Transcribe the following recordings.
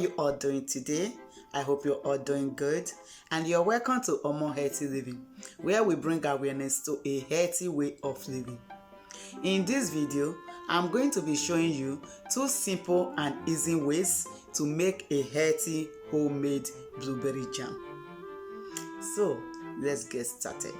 you all doing today? I hope you're all doing good, and you're welcome to Omo Healthy Living, where we bring awareness to a healthy way of living. In this video, I'm going to be showing you 2 simple and easy ways to make a healthy homemade blueberry jam. So let's get started.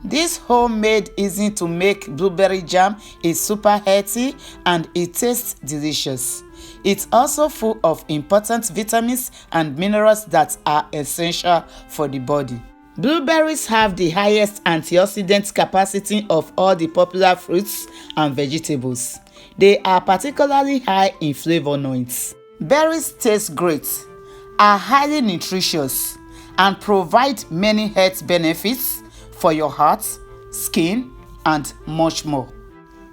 This homemade easy to make blueberry jam is super healthy and it tastes delicious. It's also full of important vitamins and minerals that are essential for the body. Blueberries have the highest antioxidant capacity of all the popular fruits and vegetables. They are particularly high in flavonoids. Berries taste great, are highly nutritious, and provide many health benefits for your heart, skin, and much more.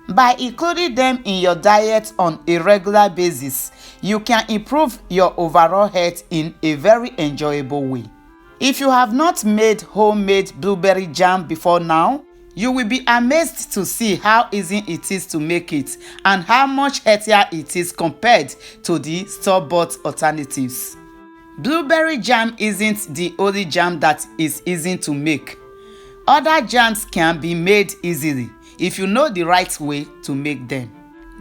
By including them in your diet on a regular basis, you can improve your overall health in a very enjoyable way. If you have not made homemade blueberry jam before now, you will be amazed to see how easy it is to make it and how much healthier it is compared to the store-bought alternatives. Blueberry jam isn't the only jam that is easy to make. Other jams can be made easily if you know the right way to make them.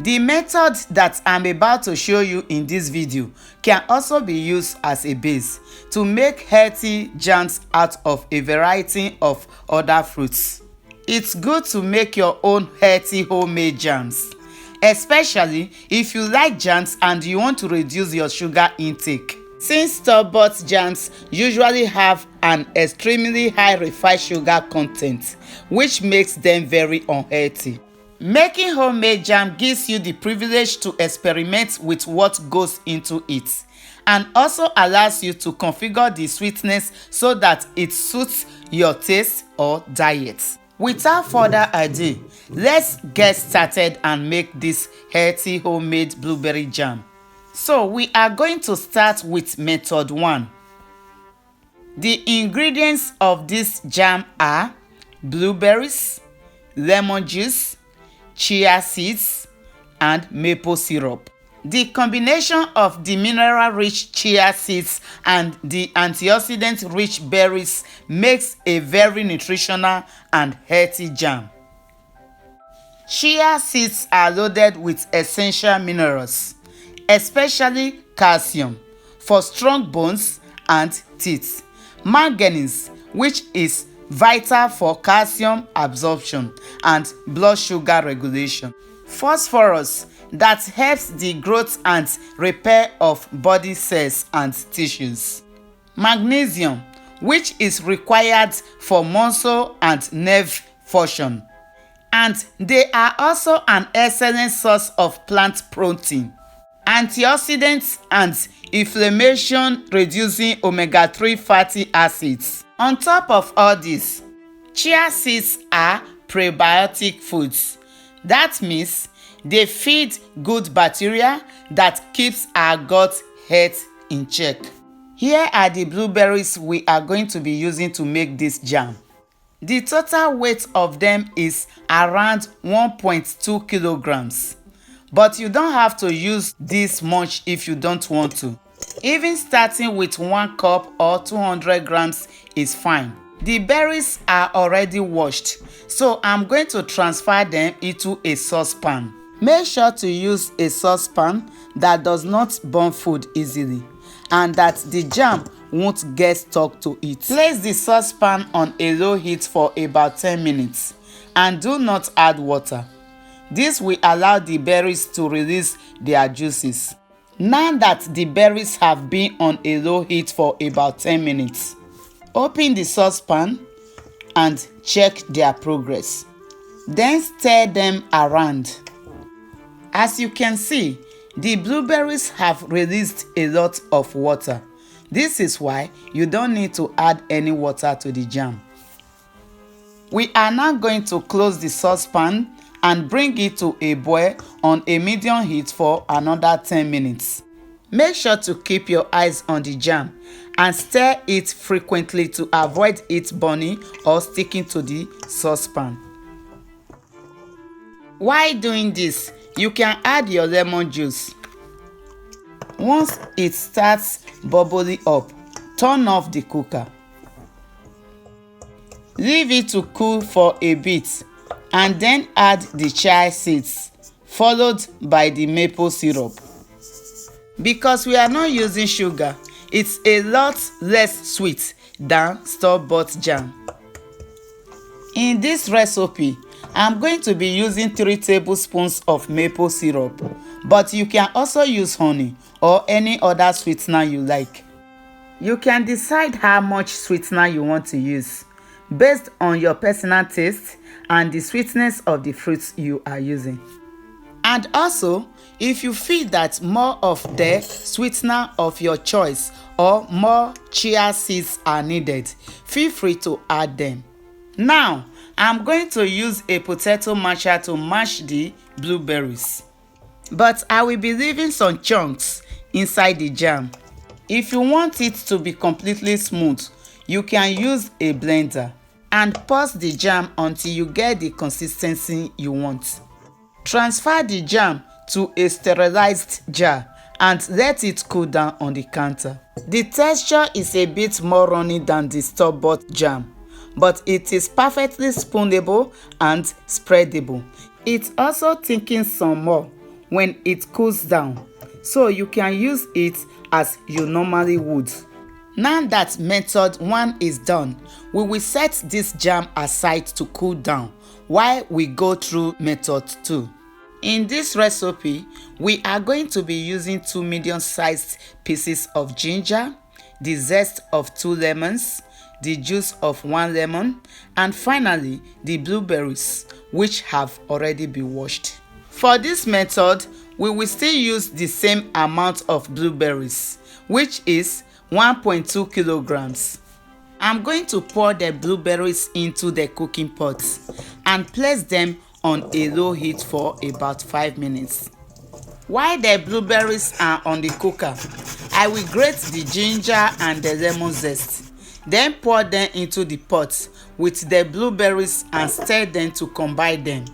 The method that I'm about to show you in this video can also be used as a base to make healthy jams out of a variety of other fruits. It's good to make your own healthy homemade jams, especially if you like jams and you want to reduce your sugar intake. Since store-bought jams usually have an extremely high refined sugar content, which makes them very unhealthy. Making homemade jam gives you the privilege to experiment with what goes into it, and also allows you to configure the sweetness so that it suits your taste or diet. Without further ado, let's get started and make this healthy homemade blueberry jam. So we are going to start with method 1. The ingredients of this jam are blueberries, lemon juice, chia seeds, and maple syrup. The combination of the mineral-rich chia seeds and the antioxidant-rich berries makes a very nutritional and healthy jam. Chia seeds are loaded with essential minerals, especially calcium for strong bones and teeth, manganese, which is vital for calcium absorption and blood sugar regulation, phosphorus that helps the growth and repair of body cells and tissues, magnesium, which is required for muscle and nerve function, and they are also an excellent source of plant protein, antioxidants, and inflammation reducing omega-3 fatty acids. On top of all this, chia seeds are prebiotic foods. That means they feed good bacteria that keeps our gut health in check. Here are the blueberries we are going to be using to make this jam. The total weight of them is around 1.2 kilograms. But you don't have to use this much if you don't want to. Even starting with 1 cup or 200 grams is fine. The berries are already washed, so I'm going to transfer them into a saucepan. Make sure to use a saucepan that does not burn food easily and that the jam won't get stuck to it. Place the saucepan on a low heat for about 10 minutes and do not add water. This will allow the berries to release their juices. Now that the berries have been on a low heat for about 10 minutes, open the saucepan and check their progress. Then stir them around. As you can see, the blueberries have released a lot of water. This is why you don't need to add any water to the jam. We are now going to close the saucepan and bring it to a boil on a medium heat for another 10 minutes. Make sure to keep your eyes on the jam and stir it frequently to avoid it burning or sticking to the saucepan. While doing this, you can add your lemon juice. Once it starts bubbling up, turn off the cooker. Leave it to cool for a bit and then add the chia seeds, followed by the maple syrup. Because we are not using sugar, it's a lot less sweet than store-bought jam. In this recipe, I'm going to be using 3 tablespoons of maple syrup, but you can also use honey or any other sweetener you like. You can decide how much sweetener you want to use based on your personal taste and the sweetness of the fruits you are using. And also, if you feel that more of the sweetener of your choice or more chia seeds are needed, feel free to add them. Now, I'm going to use a potato masher to mash the blueberries, but I will be leaving some chunks inside the jam. If you want it to be completely smooth, you can use a blender and pulse the jam until you get the consistency you want. Transfer the jam to a sterilized jar and let it cool down on the counter. The texture is a bit more runny than the store-bought jam, but it is perfectly spoonable and spreadable. It's also thickens some more when it cools down, so you can use it as you normally would. Now that method 1 is done, we will set this jam aside to cool down while we go through method 2. In this recipe, we are going to be using 2 medium-sized pieces of ginger, the zest of 2 lemons, the juice of 1 lemon, and finally the blueberries, which have already been washed. For this method, we will still use the same amount of blueberries, which is 1.2 kilograms. I'm going to pour the blueberries into the cooking pot and place them on a low heat for about 5 minutes. While the blueberries are on the cooker, I will grate the ginger and the lemon zest, then pour them into the pot with the blueberries and stir them to combine them.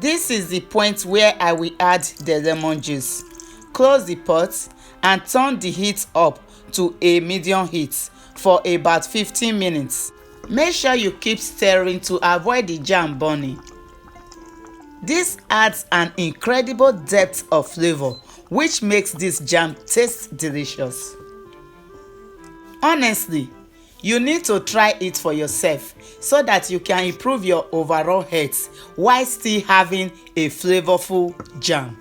This is the point where I will add the lemon juice. Close the pot and turn the heat up to a medium heat for about 15 minutes. Make sure you keep stirring to avoid the jam burning. This adds an incredible depth of flavor, which makes this jam taste delicious. Honestly, you need to try it for yourself so that you can improve your overall health while still having a flavorful jam.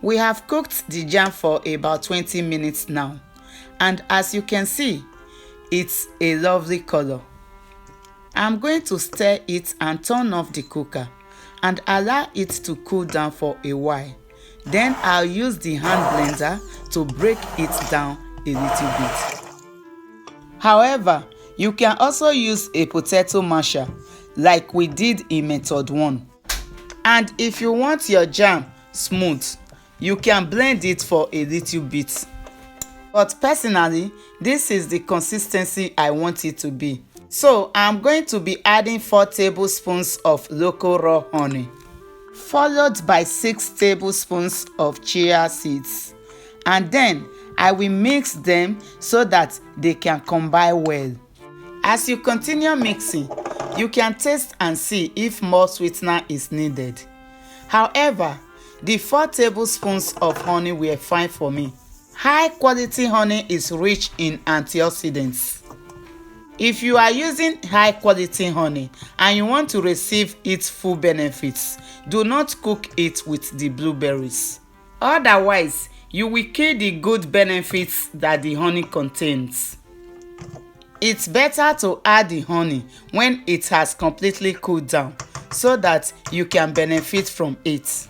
We have cooked the jam for about 20 minutes now, and as you can see, it's a lovely color. I'm going to stir it and turn off the cooker and allow it to cool down for a while. Then I'll use the hand blender to break it down a little bit. However, you can also use a potato masher like we did in method 1. And if you want your jam smooth, you can blend it for a little bit. But personally, this is the consistency I want it to be. So I'm going to be adding 4 tablespoons of local raw honey, followed by 6 tablespoons of chia seeds. And then I will mix them so that they can combine well. As you continue mixing, you can taste and see if more sweetener is needed. However, the 4 tablespoons of honey were fine for me. High quality honey is rich in antioxidants. If you are using high quality honey and you want to receive its full benefits, do not cook it with the blueberries. Otherwise, you will kill the good benefits that the honey contains. It's better to add the honey when it has completely cooled down so that you can benefit from it.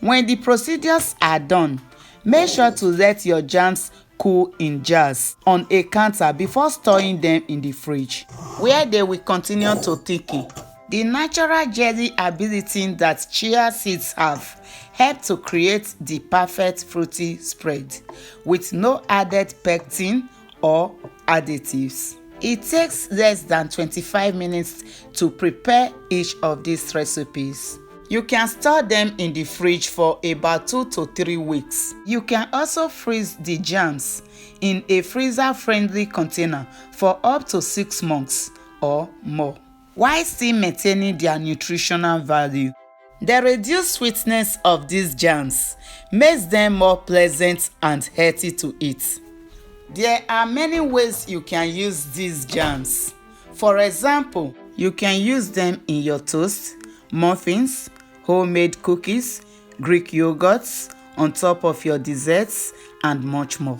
When the procedures are done, make sure to let your jams cool in jars on a counter before storing them in the fridge, where they will continue to thicken. The natural jelly ability that chia seeds have help to create the perfect fruity spread with no added pectin or additives. It takes less than 25 minutes to prepare each of these recipes. You can store them in the fridge for about 2 to 3 weeks. You can also freeze the jams in a freezer-friendly container for up to 6 months or more, while still maintaining their nutritional value. The reduced sweetness of these jams makes them more pleasant and healthy to eat. There are many ways you can use these jams. For example, you can use them in your toast, muffins, homemade cookies, Greek yogurts, on top of your desserts, and much more.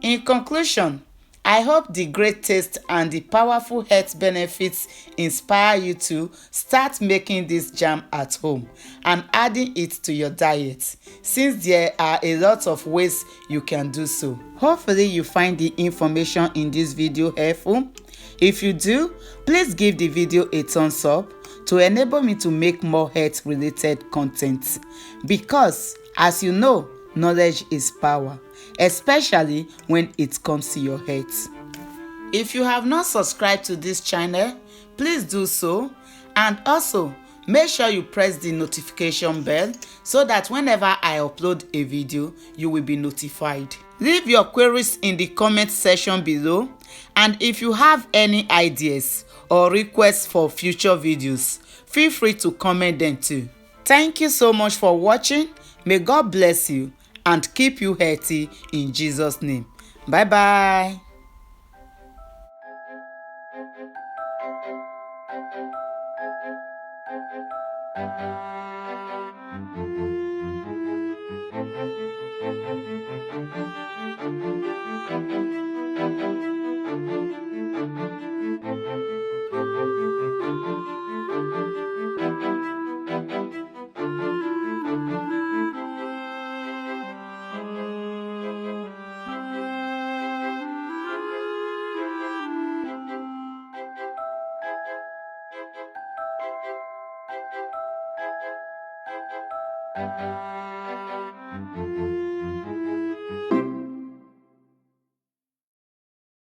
In conclusion, I hope the great taste and the powerful health benefits inspire you to start making this jam at home and adding it to your diet, since there are a lot of ways you can do so. Hopefully you find the information in this video helpful. If you do, please give the video a thumbs up to enable me to make more health related content, because as you know, knowledge is power, especially when it comes to your health. If you have not subscribed to this channel, please do so, and also make sure you press the notification bell so that whenever I upload a video, you will be notified. Leave your queries in the comment section below, and if you have any ideas or requests for future videos, feel free to comment them too. Thank you so much for watching. May God bless you and keep you healthy in Jesus' name. Bye bye.